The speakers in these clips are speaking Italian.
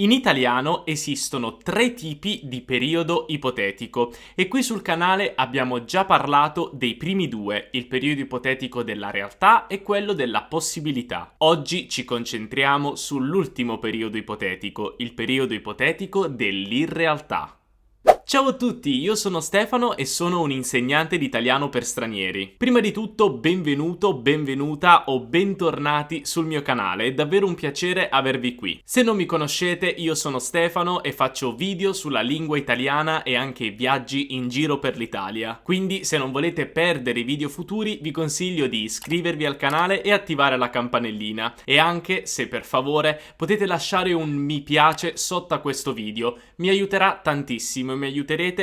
In italiano esistono 3 tipi di periodo ipotetico e qui sul canale abbiamo già parlato dei primi 2, il periodo ipotetico della realtà e quello della possibilità. Oggi ci concentriamo sull'ultimo periodo ipotetico, il periodo ipotetico dell'irrealtà. Ciao a tutti, io sono Stefano e sono un insegnante di italiano per stranieri. Prima di tutto, benvenuto, benvenuta o bentornati sul mio canale, è davvero un piacere avervi qui. Se non mi conoscete, io sono Stefano e faccio video sulla lingua italiana e anche viaggi in giro per l'Italia. Quindi, se non volete perdere i video futuri, vi consiglio di iscrivervi al canale e attivare la campanellina. E anche, se per favore, potete lasciare un mi piace sotto a questo video. Mi aiuterà tantissimo e mi aiuterete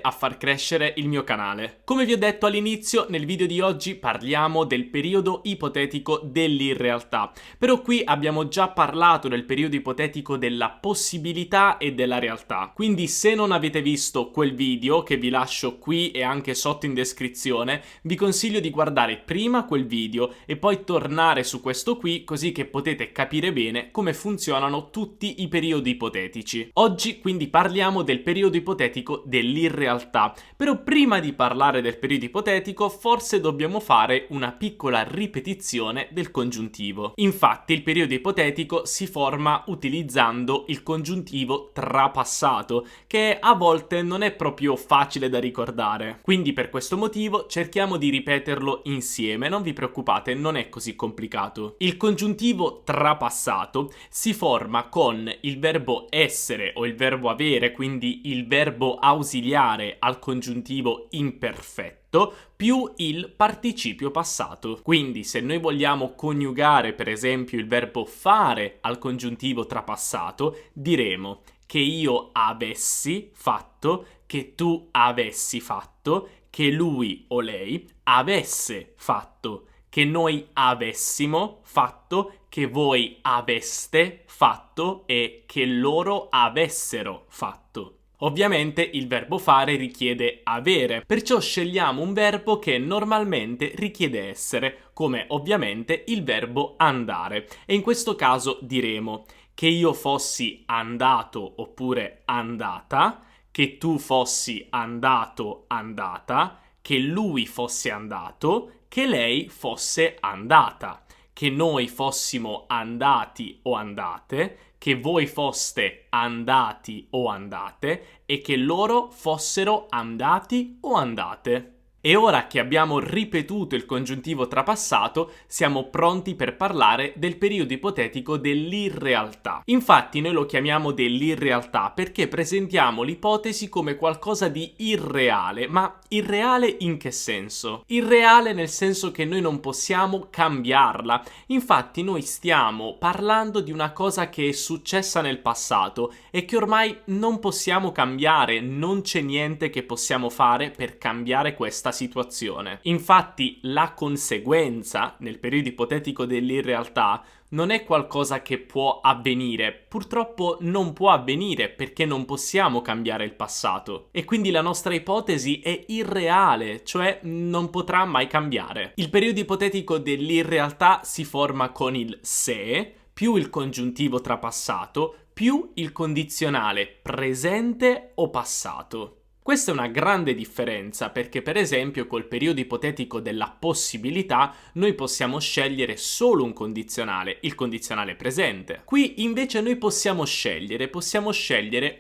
a far crescere il mio canale. Come vi ho detto all'inizio, nel video di oggi parliamo del periodo ipotetico dell'irrealtà. Però qui abbiamo già parlato del periodo ipotetico della possibilità e della realtà. Quindi se non avete visto quel video, che vi lascio qui e anche sotto in descrizione, vi consiglio di guardare prima quel video e poi tornare su questo qui, così che potete capire bene come funzionano tutti i periodi ipotetici. Oggi quindi parliamo del periodo ipotetico dell'irrealtà. Però prima di parlare del periodo ipotetico forse dobbiamo fare una piccola ripetizione del congiuntivo. Infatti il periodo ipotetico si forma utilizzando il congiuntivo trapassato, che a volte non è proprio facile da ricordare. Quindi per questo motivo cerchiamo di ripeterlo insieme, non vi preoccupate, non è così complicato. Il congiuntivo trapassato si forma con il verbo essere o il verbo avere, quindi il verbo ausiliare al congiuntivo imperfetto più il participio passato. Quindi se noi vogliamo coniugare per esempio il verbo fare al congiuntivo trapassato, diremo che io avessi fatto, che tu avessi fatto, che lui o lei avesse fatto, che noi avessimo fatto, che voi aveste fatto e che loro avessero fatto. Ovviamente il verbo fare richiede avere, perciò scegliamo un verbo che normalmente richiede essere, come ovviamente il verbo andare. E in questo caso diremo che io fossi andato oppure andata, che tu fossi andato, andata, che lui fosse andato, che lei fosse andata, che noi fossimo andati o andate, che voi foste andati o andate e che loro fossero andati o andate. E ora che abbiamo ripetuto il congiuntivo trapassato, siamo pronti per parlare del periodo ipotetico dell'irrealtà. Infatti noi lo chiamiamo dell'irrealtà perché presentiamo l'ipotesi come qualcosa di irreale, ma irreale in che senso? Irreale nel senso che noi non possiamo cambiarla. Infatti noi stiamo parlando di una cosa che è successa nel passato e che ormai non possiamo cambiare, non c'è niente che possiamo fare per cambiare questa situazione. Infatti la conseguenza nel periodo ipotetico dell'irrealtà non è qualcosa che può avvenire, purtroppo non può avvenire perché non possiamo cambiare il passato e quindi la nostra ipotesi è irreale, cioè non potrà mai cambiare. Il periodo ipotetico dell'irrealtà si forma con il se più il congiuntivo trapassato più il condizionale presente o passato. Questa è una grande differenza perché per esempio col periodo ipotetico della possibilità noi possiamo scegliere solo un condizionale, il condizionale presente. Qui invece noi possiamo scegliere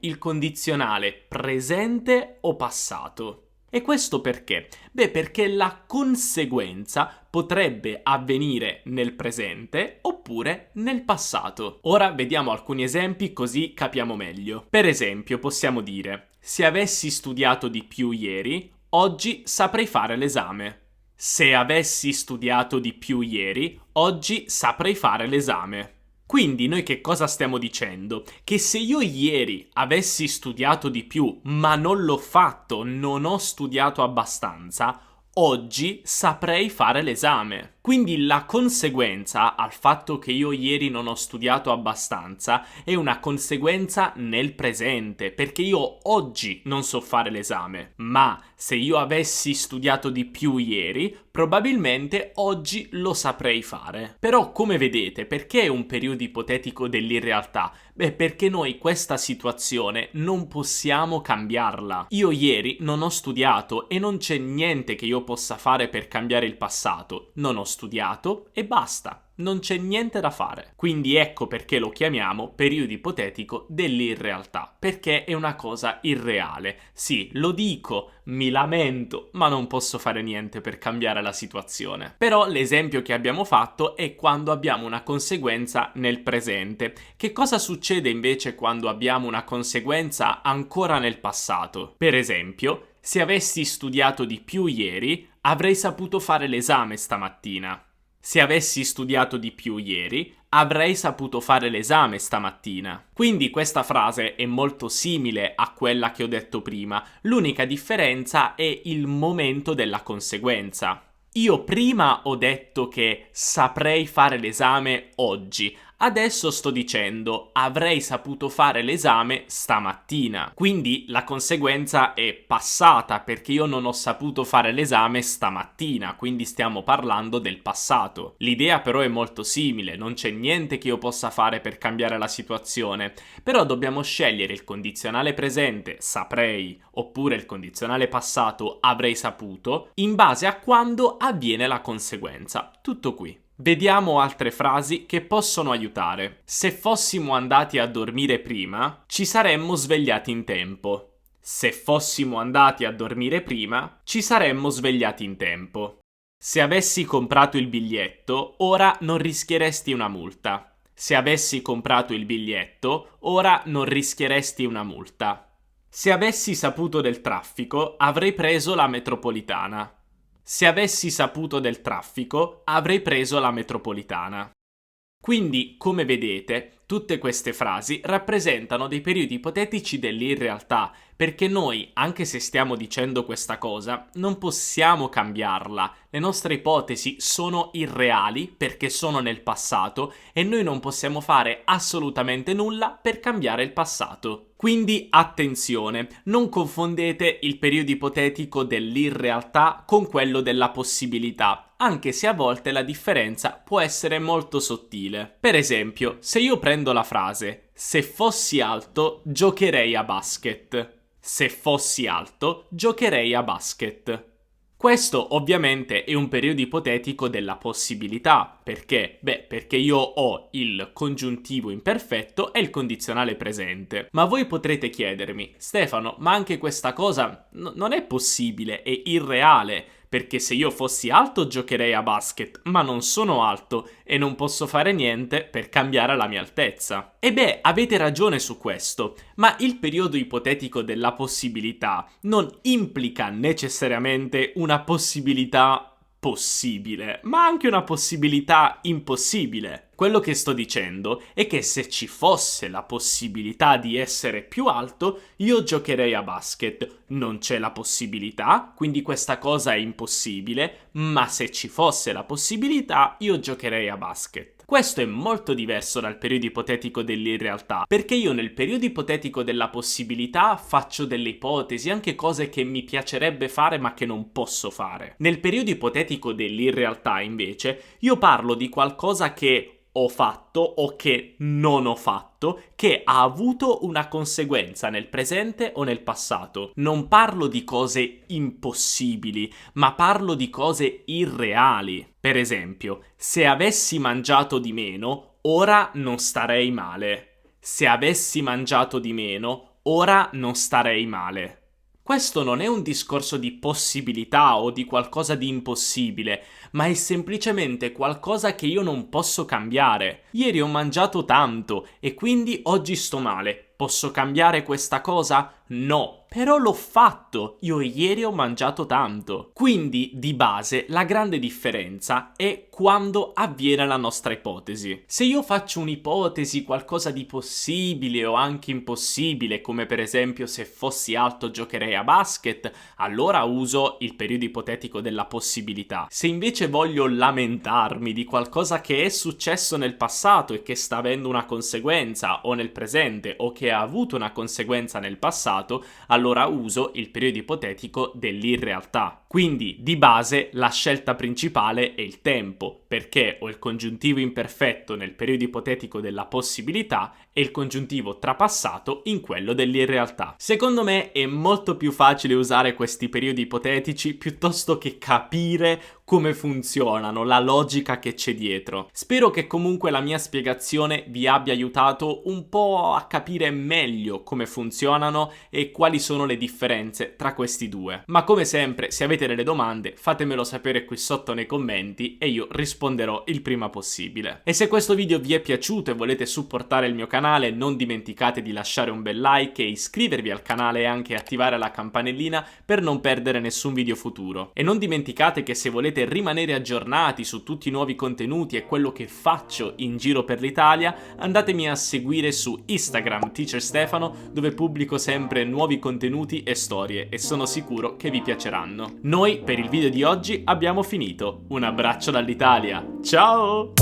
il condizionale presente o passato. E questo perché? Beh, perché la conseguenza potrebbe avvenire nel presente oppure nel passato. Ora vediamo alcuni esempi così capiamo meglio. Per esempio possiamo dire: se avessi studiato di più ieri, oggi saprei fare l'esame. Se avessi studiato di più ieri, oggi saprei fare l'esame. Quindi noi che cosa stiamo dicendo? Che se io ieri avessi studiato di più, ma non l'ho fatto, non ho studiato abbastanza, oggi saprei fare l'esame. Quindi la conseguenza al fatto che io ieri non ho studiato abbastanza è una conseguenza nel presente, perché io oggi non so fare l'esame, ma se io avessi studiato di più ieri, probabilmente oggi lo saprei fare. Però come vedete, perché è un periodo ipotetico dell'irrealtà? Beh, perché noi questa situazione non possiamo cambiarla. Io ieri non ho studiato e non c'è niente che io possa fare per cambiare il passato. Non ho studiato e basta. Non c'è niente da fare. Quindi ecco perché lo chiamiamo periodo ipotetico dell'irrealtà, perché è una cosa irreale. Sì, lo dico, mi lamento, ma non posso fare niente per cambiare la situazione. Però l'esempio che abbiamo fatto è quando abbiamo una conseguenza nel presente. Che cosa succede invece quando abbiamo una conseguenza ancora nel passato? Per esempio, se avessi studiato di più ieri, avrei saputo fare l'esame stamattina. Se avessi studiato di più ieri, avrei saputo fare l'esame stamattina. Quindi questa frase è molto simile a quella che ho detto prima, l'unica differenza è il momento della conseguenza. Io prima ho detto che saprei fare l'esame oggi, adesso sto dicendo avrei saputo fare l'esame stamattina. Quindi la conseguenza è passata perché io non ho saputo fare l'esame stamattina, quindi stiamo parlando del passato. L'idea però è molto simile, non c'è niente che io possa fare per cambiare la situazione, però dobbiamo scegliere il condizionale presente saprei oppure il condizionale passato avrei saputo in base a quando avviene la conseguenza. Tutto qui. Vediamo altre frasi che possono aiutare. Se fossimo andati a dormire prima, ci saremmo svegliati in tempo. Se fossimo andati a dormire prima, ci saremmo svegliati in tempo. Se avessi comprato il biglietto, ora non rischieresti una multa. Se avessi comprato il biglietto, ora non rischieresti una multa. Se avessi saputo del traffico, avrei preso la metropolitana. Se avessi saputo del traffico, avrei preso la metropolitana. Quindi, come vedete, tutte queste frasi rappresentano dei periodi ipotetici dell'irrealtà, perché noi, anche se stiamo dicendo questa cosa, non possiamo cambiarla. Le nostre ipotesi sono irreali perché sono nel passato e noi non possiamo fare assolutamente nulla per cambiare il passato. Quindi attenzione, non confondete il periodo ipotetico dell'irrealtà con quello della possibilità, anche se a volte la differenza può essere molto sottile. Per esempio, se io prendo la frase "se fossi alto, giocherei a basket". Se fossi alto, giocherei a basket. Questo ovviamente è un periodo ipotetico della possibilità. Perché? Beh, perché io ho il congiuntivo imperfetto e il condizionale presente. Ma voi potrete chiedermi, Stefano, ma anche questa cosa non è possibile, è irreale. Perché se io fossi alto giocherei a basket, ma non sono alto e non posso fare niente per cambiare la mia altezza. E beh, avete ragione su questo, ma il periodo ipotetico della possibilità non implica necessariamente una possibilità possibile, ma anche una possibilità impossibile. Quello che sto dicendo è che se ci fosse la possibilità di essere più alto, io giocherei a basket. Non c'è la possibilità, quindi questa cosa è impossibile, ma se ci fosse la possibilità, io giocherei a basket. Questo è molto diverso dal periodo ipotetico dell'irrealtà, perché io nel periodo ipotetico della possibilità faccio delle ipotesi, anche cose che mi piacerebbe fare ma che non posso fare. Nel periodo ipotetico dell'irrealtà, invece, io parlo di qualcosa che ho fatto o che non ho fatto, che ha avuto una conseguenza nel presente o nel passato. Non parlo di cose impossibili, ma parlo di cose irreali. Per esempio, se avessi mangiato di meno, ora non starei male. Se avessi mangiato di meno, ora non starei male. Questo non è un discorso di possibilità o di qualcosa di impossibile, ma è semplicemente qualcosa che io non posso cambiare. Ieri ho mangiato tanto e quindi oggi sto male. Posso cambiare questa cosa? No, però l'ho fatto, io ieri ho mangiato tanto. Quindi, di base, la grande differenza è quando avviene la nostra ipotesi. Se io faccio un'ipotesi, qualcosa di possibile o anche impossibile, come per esempio se fossi alto giocherei a basket, allora uso il periodo ipotetico della possibilità. Se invece voglio lamentarmi di qualcosa che è successo nel passato e che sta avendo una conseguenza, o nel presente, o che ha avuto una conseguenza nel passato, allora uso il periodo ipotetico dell'irrealtà. Quindi, di base, la scelta principale è il tempo, perché ho il congiuntivo imperfetto nel periodo ipotetico della possibilità e il congiuntivo trapassato in quello dell'irrealtà. Secondo me è molto più facile usare questi periodi ipotetici piuttosto che capire come funzionano, la logica che c'è dietro. Spero che comunque la mia spiegazione vi abbia aiutato un po' a capire meglio come funzionano e quali sono le differenze tra questi due. Ma come sempre, se avete delle domande, fatemelo sapere qui sotto nei commenti e io risponderò il prima possibile. E se questo video vi è piaciuto e volete supportare il mio canale, non dimenticate di lasciare un bel like e iscrivervi al canale e anche attivare la campanellina per non perdere nessun video futuro. E non dimenticate che se volete rimanere aggiornati su tutti i nuovi contenuti e quello che faccio in giro per l'Italia, andatemi a seguire su Instagram Teacher Stefano, dove pubblico sempre nuovi contenuti e storie e sono sicuro che vi piaceranno. Noi per il video di oggi abbiamo finito. Un abbraccio dall'Italia. Ciao!